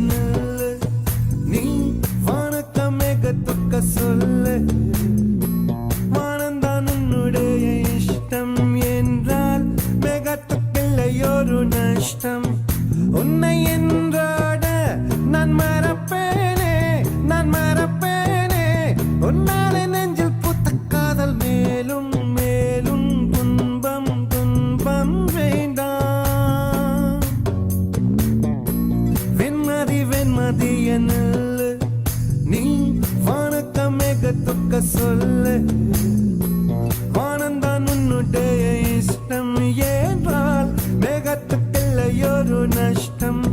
நில்லு நீ வணக்கம் மேகத்துக்க சொல்லு வானந்தான் உன்னுடைய இஷ்டம் என்றால் மேகத்துக்கில்லையொரு நஷ்டம் உன்னை என்றாட நான் மறப்பேனே உன்னாலே நெஞ்சில் புத்த காதல் மேலும் மேலும் துன்பம் வேண்டாம் வெண்மதிய நில்லு நீ வணக்கம் மேகத்துக்க சொல்லு வானந்தான் உன்னுடைய இஷ்டம் என்றால் மேகத்துக்கில்லையொரு நஷ்டம்